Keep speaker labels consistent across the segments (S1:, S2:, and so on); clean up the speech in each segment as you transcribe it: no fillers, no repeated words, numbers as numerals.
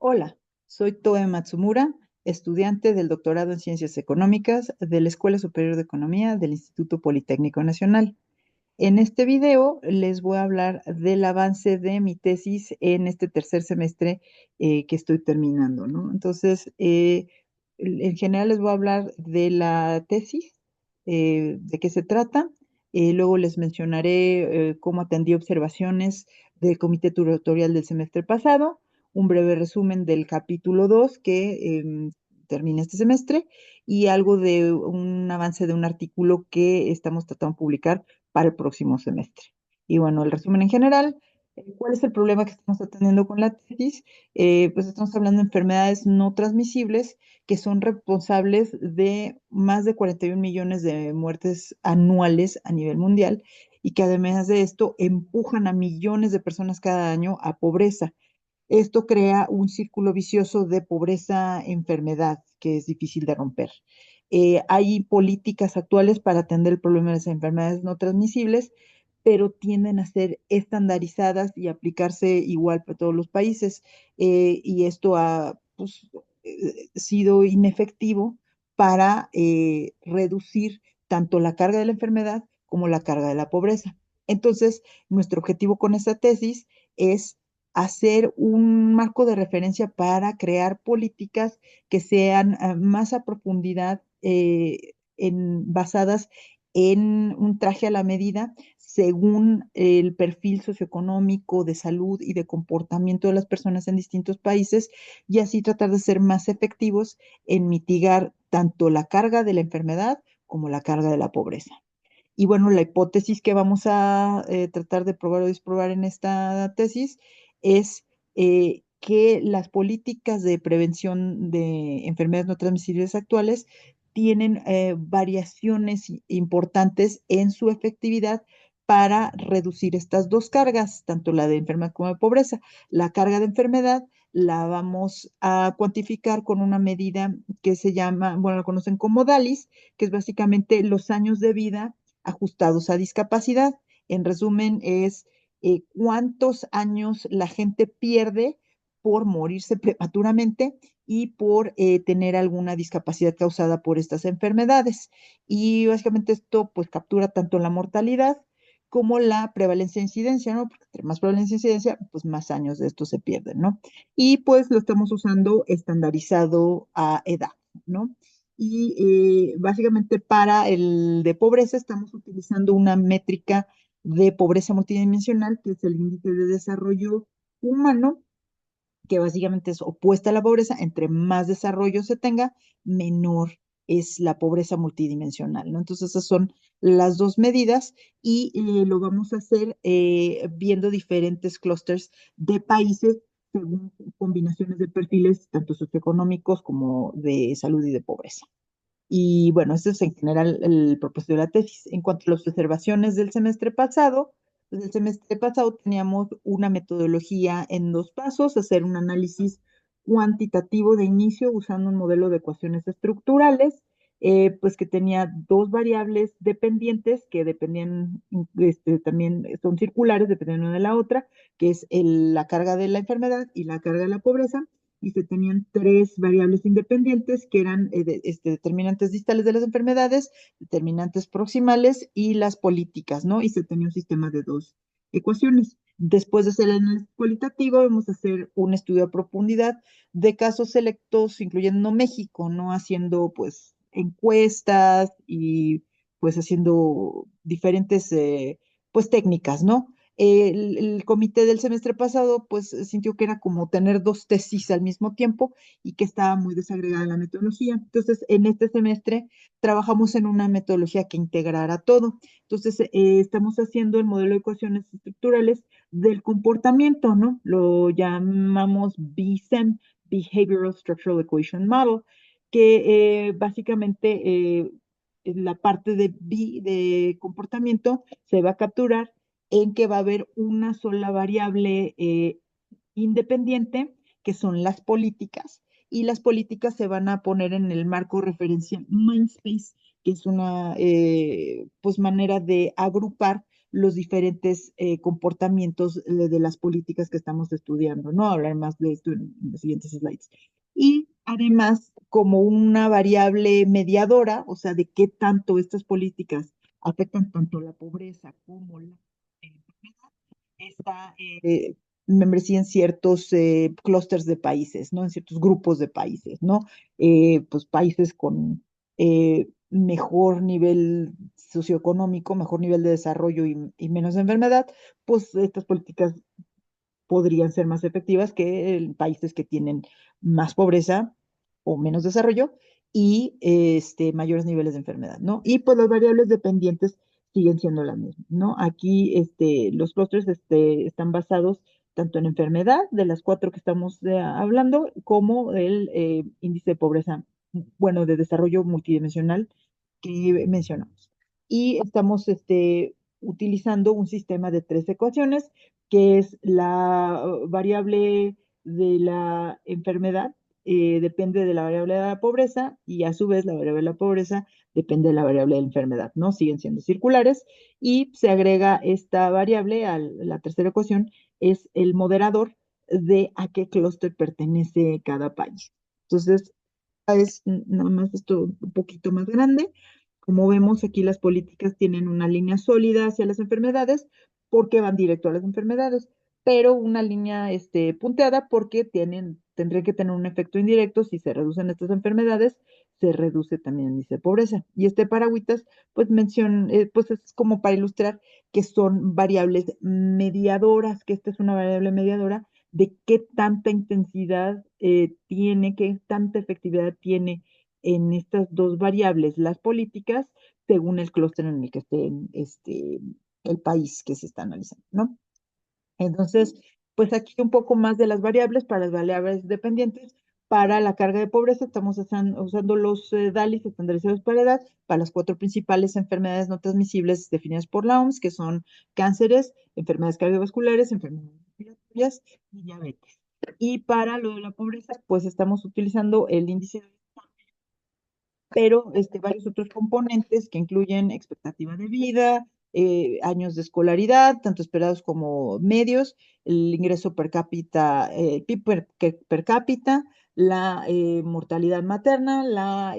S1: Hola, soy Toe Matsumura, estudiante del doctorado en Ciencias Económicas de la Escuela Superior de Economía del Instituto Politécnico Nacional. En este video les voy a hablar del avance de mi tesis en este tercer semestre que estoy terminando, ¿no? Entonces, en general les voy a hablar de la tesis, de qué se trata. Luego les mencionaré cómo atendí observaciones del comité tutorial del semestre pasado, un breve resumen del capítulo 2 que termina este semestre y algo de un avance de un artículo que estamos tratando de publicar para el próximo semestre. Y bueno, el resumen en general, ¿cuál es el problema que estamos atendiendo con la tesis? Pues estamos hablando de enfermedades no transmisibles que son responsables de más de 41 millones de muertes anuales a nivel mundial y que además de esto empujan a millones de personas cada año a pobreza. Esto crea un círculo vicioso de pobreza-enfermedad que es difícil de romper. Hay políticas actuales para atender el problema de las enfermedades no transmisibles, pero tienden a ser estandarizadas y aplicarse igual para todos los países. Y esto ha pues, sido inefectivo para reducir tanto la carga de la enfermedad como la carga de la pobreza. Entonces, nuestro objetivo con esta tesis es hacer un marco de referencia para crear políticas que sean más a profundidad basadas en un traje a la medida según el perfil socioeconómico de salud y de comportamiento de las personas en distintos países y así tratar de ser más efectivos en mitigar tanto la carga de la enfermedad como la carga de la pobreza. Y bueno, la hipótesis que vamos a tratar de probar o disprobar en esta tesis es que las políticas de prevención de enfermedades no transmisibles actuales tienen variaciones importantes en su efectividad para reducir estas dos cargas, tanto la de enfermedad como de pobreza. La carga de enfermedad la vamos a cuantificar con una medida que se llama, bueno, la conocen como DALIS, que es básicamente los años de vida ajustados a discapacidad. En resumen, es cuántos años la gente pierde por morirse prematuramente y por tener alguna discapacidad causada por estas enfermedades. Y básicamente esto pues captura tanto la mortalidad como la prevalencia e incidencia, ¿no? Porque entre más prevalencia e incidencia, pues más años de esto se pierden, ¿no? Y pues lo estamos usando estandarizado a edad, ¿no? Y básicamente para el de pobreza estamos utilizando una métrica de pobreza multidimensional, que es el índice de desarrollo humano, que básicamente es opuesta a la pobreza. Entre más desarrollo se tenga, menor es la pobreza multidimensional, ¿no? Entonces esas son las dos medidas y lo vamos a hacer viendo diferentes clústeres de países según combinaciones de perfiles, tanto socioeconómicos como de salud y de pobreza. Y bueno, este es en general el propósito de la tesis. En cuanto a las observaciones del semestre pasado, pues el semestre pasado teníamos una metodología en dos pasos: hacer un análisis cuantitativo de inicio usando un modelo de ecuaciones estructurales, pues que tenía dos variables dependientes que dependían, también son circulares, dependiendo una de la otra, que es la carga de la enfermedad y la carga de la pobreza, y se tenían tres variables independientes que eran determinantes distales de las enfermedades, determinantes proximales y las políticas, ¿no? Y se tenía un sistema de dos ecuaciones. Después de hacer el análisis cualitativo, vamos a hacer un estudio a profundidad de casos selectos, incluyendo México, ¿no? Haciendo, pues, encuestas y, pues, haciendo diferentes, pues, técnicas, ¿no? El comité del semestre pasado pues sintió que era como tener dos tesis al mismo tiempo y que estaba muy desagregada la metodología. Entonces, en este semestre trabajamos en una metodología que integrara todo. Entonces, estamos haciendo el modelo de ecuaciones estructurales del comportamiento, ¿no? Lo llamamos BSEM, Behavioral Structural Equation Model, que básicamente la parte de B de comportamiento se va a capturar en que va a haber una sola variable independiente, que son las políticas, y las políticas se van a poner en el marco referencia Mindspace, que es una pues manera de agrupar los diferentes comportamientos de las políticas que estamos estudiando, ¿no? Hablar más de esto en los siguientes slides. Y además, como una variable mediadora, o sea, de qué tanto estas políticas afectan tanto la pobreza como la enfermedad, está membresía en ciertos clústeres de países, ¿no? En ciertos grupos de países, ¿no? Pues países con mejor nivel socioeconómico, mejor nivel de desarrollo y menos enfermedad, pues estas políticas podrían ser más efectivas que en países que tienen más pobreza o menos desarrollo y mayores niveles de enfermedad, ¿no? Y pues las variables dependientes siguen siendo las mismas, ¿no? Aquí los clústeres están basados tanto en enfermedad, de las cuatro que estamos hablando, como el índice de pobreza, bueno, de desarrollo multidimensional que mencionamos. Y estamos utilizando un sistema de tres ecuaciones que es la variable de la enfermedad, depende de la variable de la pobreza y a su vez la variable de la pobreza depende de la variable de la enfermedad, ¿no? Siguen siendo circulares y se agrega esta variable a la tercera ecuación, es el moderador de a qué clúster pertenece cada país. Entonces, es nada más esto un poquito más grande. Como vemos aquí, las políticas tienen una línea sólida hacia las enfermedades porque van directo a las enfermedades, pero una línea punteada porque tendrían que tener un efecto indirecto. Si se reducen estas enfermedades, se reduce también el índice de pobreza. Y este paragüitas, pues pues es como para ilustrar que son variables mediadoras, que esta es una variable mediadora de qué tanta intensidad tiene, qué tanta efectividad tiene en estas dos variables las políticas según el clúster en el que esté el país que se está analizando, ¿no? Entonces, pues aquí un poco más de las variables para las variables dependientes. Para la carga de pobreza estamos usando los DALIs estandarizados para edad para las cuatro principales enfermedades no transmisibles definidas por la OMS, que son cánceres, enfermedades cardiovasculares, enfermedades respiratorias y diabetes. Y para lo de la pobreza, pues estamos utilizando el índice de pero varios otros componentes que incluyen expectativa de vida, años de escolaridad, tanto esperados como medios, el ingreso per cápita, PIB per cápita, la mortalidad materna, la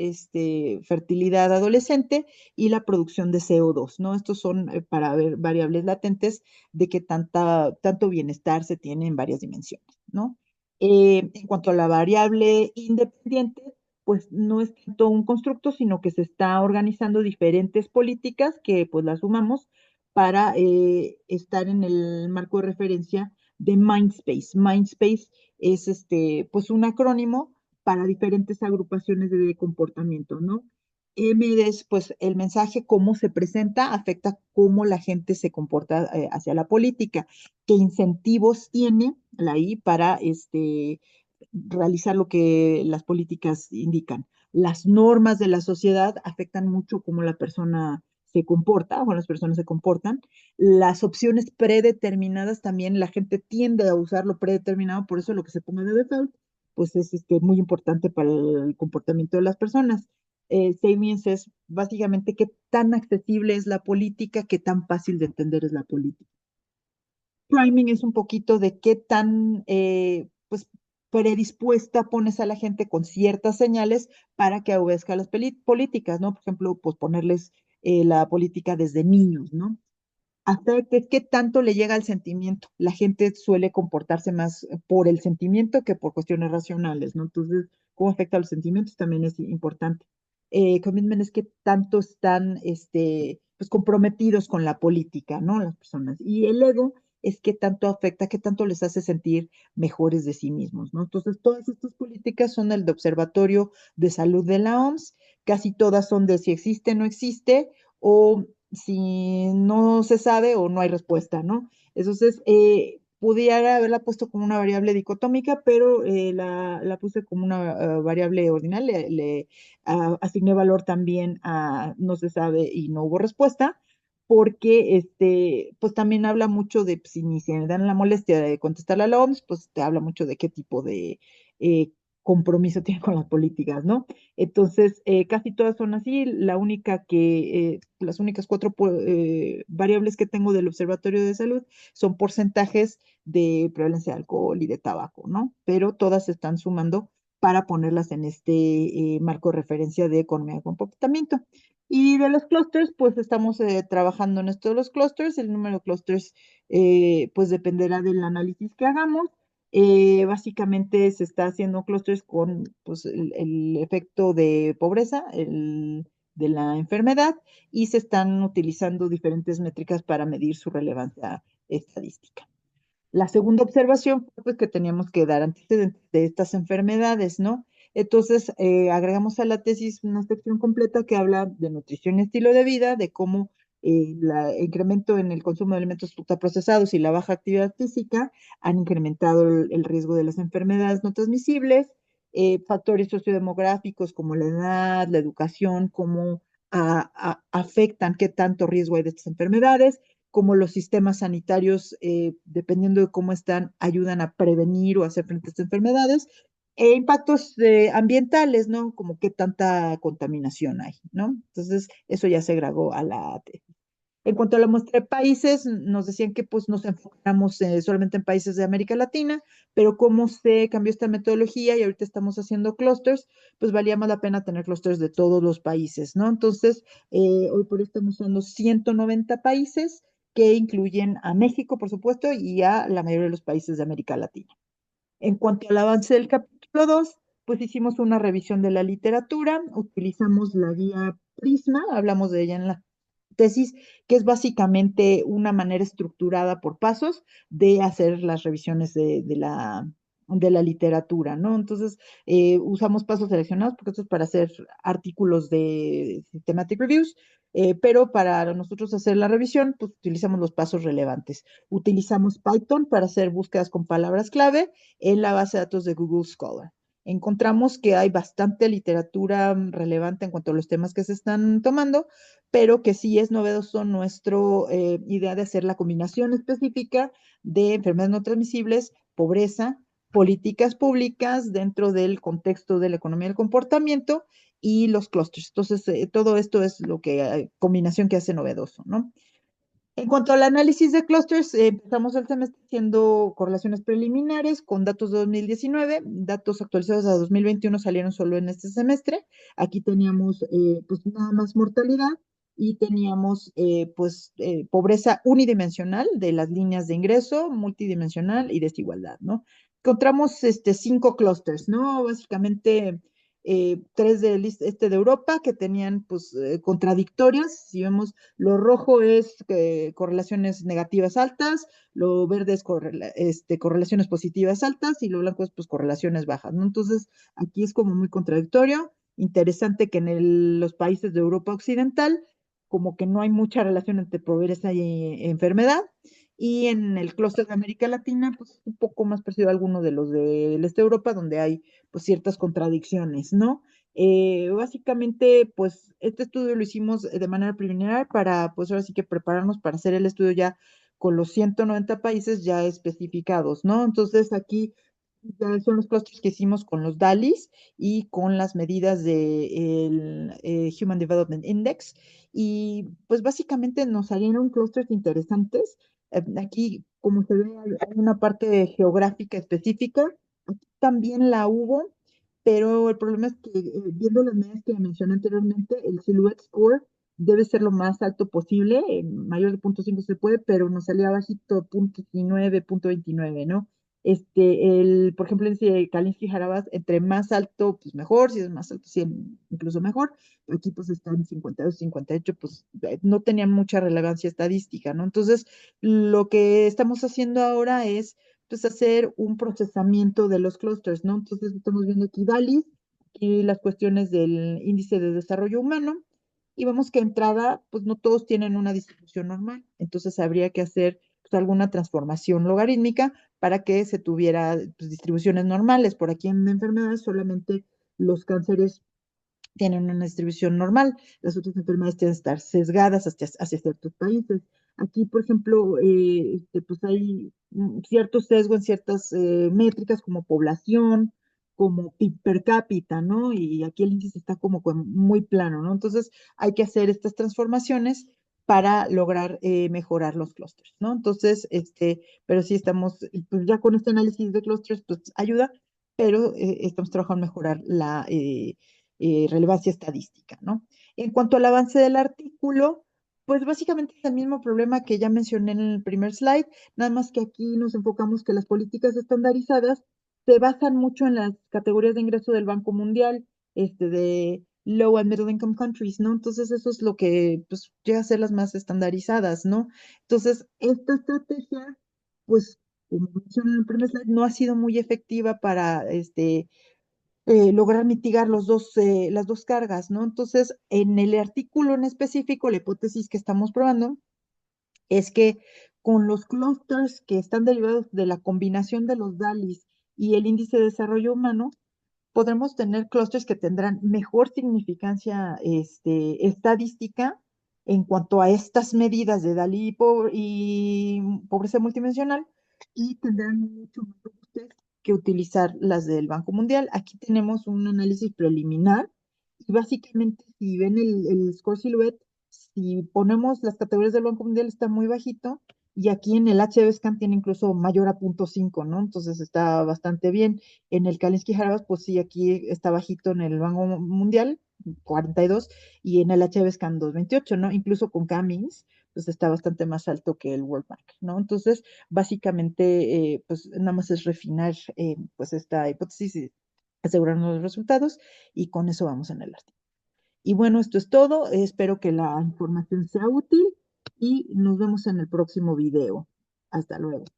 S1: fertilidad adolescente y la producción de CO2, ¿no? Estos son para ver variables latentes de qué tanto bienestar se tiene en varias dimensiones, ¿no? En cuanto a la variable independiente, pues no es tanto un constructo, sino que se está organizando diferentes políticas que pues las sumamos para estar en el marco de referencia de Mindspace. Mindspace es pues un acrónimo para diferentes agrupaciones de comportamiento, ¿no? M es pues el mensaje, cómo se presenta, afecta cómo la gente se comporta hacia la política, qué incentivos tiene la I para realizar lo que las políticas indican. Las normas de la sociedad afectan mucho cómo la persona se comporta o las personas se comportan. Las opciones predeterminadas también, la gente tiende a usar lo predeterminado, por eso lo que se ponga de default, pues es muy importante para el comportamiento de las personas. Salience es básicamente qué tan accesible es la política, qué tan fácil de entender es la política. Priming es un poquito de qué tan pues, predispuesta pones a la gente con ciertas señales para que obedezca las políticas, ¿no? Por ejemplo, pues ponerles la política desde niños, ¿no? Afecte qué tanto le llega al sentimiento. La gente suele comportarse más por el sentimiento que por cuestiones racionales, ¿no? Entonces, cómo afecta a los sentimientos también es importante. Commitment es que tanto están pues, comprometidos con la política, ¿no? Las personas. Y el ego es qué tanto afecta, qué tanto les hace sentir mejores de sí mismos, ¿no? Entonces, todas estas políticas son el de Observatorio de Salud de la OMS, casi todas son de si existe o no existe, o si no se sabe o no hay respuesta, ¿no? Entonces, pudiera haberla puesto como una variable dicotómica, pero la puse como una variable ordinal, asigné valor también a no se sabe y no hubo respuesta, porque pues también habla mucho de, si ni se dan la molestia de contestarle a la OMS, pues te habla mucho de qué tipo de compromiso tiene con las políticas, ¿no? Entonces, casi todas son así. Las únicas cuatro variables que tengo del Observatorio de Salud son porcentajes de prevalencia de alcohol y de tabaco, ¿no? Pero todas se están sumando para ponerlas en este marco de referencia de economía de comportamiento. Y de los clusters, pues estamos trabajando en esto de los clusters. El número de clusters, pues dependerá del análisis que hagamos. Básicamente se está haciendo clusters con pues, el efecto de pobreza, de la enfermedad, y se están utilizando diferentes métricas para medir su relevancia estadística. La segunda observación fue pues, que teníamos que dar antecedentes de estas enfermedades, ¿no? Entonces, agregamos a la tesis una sección completa que habla de nutrición y estilo de vida, de cómo el incremento en el consumo de alimentos ultraprocesados y la baja actividad física han incrementado el riesgo de las enfermedades no transmisibles, factores sociodemográficos como la edad, la educación, cómo afectan qué tanto riesgo hay de estas enfermedades, cómo los sistemas sanitarios, dependiendo de cómo están, ayudan a prevenir o hacer frente a estas enfermedades, e impactos ambientales, ¿no? Como qué tanta contaminación hay, ¿no? Entonces, eso ya se agregó a la tesis. En cuanto a la muestra de países, nos decían que pues nos enfocamos solamente en países de América Latina, pero como se cambió esta metodología y ahorita estamos haciendo clusters, pues valía más la pena tener clusters de todos los países, ¿no? Entonces, hoy por hoy estamos usando 190 países que incluyen a México, por supuesto, y a la mayoría de los países de América Latina. En cuanto al avance del capítulo 2, pues hicimos una revisión de la literatura, utilizamos la guía Prisma, hablamos de ella en la tesis, que es básicamente una manera estructurada por pasos de hacer las revisiones de la literatura, ¿no? Entonces, usamos pasos seleccionados porque esto es para hacer artículos de systematic reviews, pero para nosotros hacer la revisión, pues utilizamos los pasos relevantes. Utilizamos Python para hacer búsquedas con palabras clave en la base de datos de Google Scholar. Encontramos que hay bastante literatura relevante en cuanto a los temas que se están tomando, pero que sí es novedoso nuestra idea de hacer la combinación específica de enfermedades no transmisibles, pobreza, políticas públicas dentro del contexto de la economía del comportamiento y los clústeres. Entonces, todo esto es lo que, combinación que hace novedoso, ¿no? En cuanto al análisis de clústeres, empezamos el semestre haciendo correlaciones preliminares con datos de 2019, datos actualizados a 2021 salieron solo en este semestre. Aquí teníamos pues nada más mortalidad y teníamos pobreza unidimensional de las líneas de ingreso, multidimensional y desigualdad, ¿no? Encontramos 5 clústeres, ¿no? Básicamente tres del este de Europa que tenían pues contradictorias. Si vemos, lo rojo es correlaciones negativas altas, lo verde es correlaciones positivas altas y lo blanco es pues correlaciones bajas, ¿no? Entonces, aquí es como muy contradictorio. Interesante que en los países de Europa Occidental, como que no hay mucha relación entre pobreza y enfermedad. Y en el clúster de América Latina, pues un poco más parecido a alguno de los del este de Europa, donde hay pues ciertas contradicciones, ¿no? Básicamente, pues este estudio lo hicimos de manera preliminar para, pues ahora sí que prepararnos para hacer el estudio ya con los 190 países ya especificados, ¿no? Entonces aquí ya son los clústeres que hicimos con los DALIs y con las medidas del Human Development Index. Y pues básicamente nos salieron clústeres interesantes. Aquí, como se ve, hay una parte geográfica específica. Aquí también la hubo, pero el problema es que viendo las medidas que mencioné anteriormente, el Silhouette Score debe ser lo más alto posible, mayor de 0.5 se puede, pero nos salía bajito, 0.19, 0.29, ¿no? Por ejemplo, dice Kalinsky-Jarabas, entre más alto, pues mejor, si es más alto, sí, incluso mejor. Aquí pues está en 52, 58, pues no tenía mucha relevancia estadística, ¿no? Entonces, lo que estamos haciendo ahora es pues hacer un procesamiento de los clusters, ¿no? Entonces estamos viendo aquí DALI y las cuestiones del índice de desarrollo humano y vemos que entrada, pues no todos tienen una distribución normal, entonces habría que hacer pues, alguna transformación logarítmica para que se tuviera pues, distribuciones normales. Por aquí en enfermedades solamente los cánceres tienen una distribución normal, las otras enfermedades tienen que estar sesgadas hacia ciertos países. Aquí, por ejemplo, pues hay cierto sesgo en ciertas métricas como población, como per cápita, ¿no? Y aquí el índice está como muy plano, ¿no? Entonces hay que hacer estas transformaciones para lograr mejorar los clústeres, ¿no? Entonces, pero sí estamos, pues ya con este análisis de clústeres, pues ayuda, pero estamos trabajando en mejorar la relevancia estadística, ¿no? En cuanto al avance del artículo, pues básicamente es el mismo problema que ya mencioné en el primer slide, nada más que aquí nos enfocamos que las políticas estandarizadas se basan mucho en las categorías de ingreso del Banco Mundial, de low and middle income countries, ¿no? Entonces eso es lo que pues llega a ser las más estandarizadas, ¿no? Entonces, esta estrategia, pues, como mencioné en el primer slide, no ha sido muy efectiva para lograr mitigar las dos cargas, ¿no? Entonces, en el artículo en específico, la hipótesis que estamos probando es que con los clusters que están derivados de la combinación de los DALIs y el índice de desarrollo humano, podremos tener clústeres que tendrán mejor significancia estadística en cuanto a estas medidas de DALI y pobreza multidimensional y tendrán mucho más robustez que utilizar las del Banco Mundial. Aquí tenemos un análisis preliminar y básicamente si ven el score silhouette, si ponemos las categorías del Banco Mundial está muy bajito y aquí en el HB Scan tiene incluso mayor a 0.5, ¿no? Entonces está bastante bien. En el Kalinsky Harabas, pues sí, aquí está bajito en el Banco Mundial, 42, y en el HB Scan 228, ¿no? Incluso con Cummings, pues está bastante más alto que el World Bank, ¿no? Entonces, básicamente, pues nada más es refinar, pues esta hipótesis y asegurarnos los resultados, y con eso vamos en el artículo. Y bueno, esto es todo. Espero que la información sea útil y nos vemos en el próximo video. Hasta luego.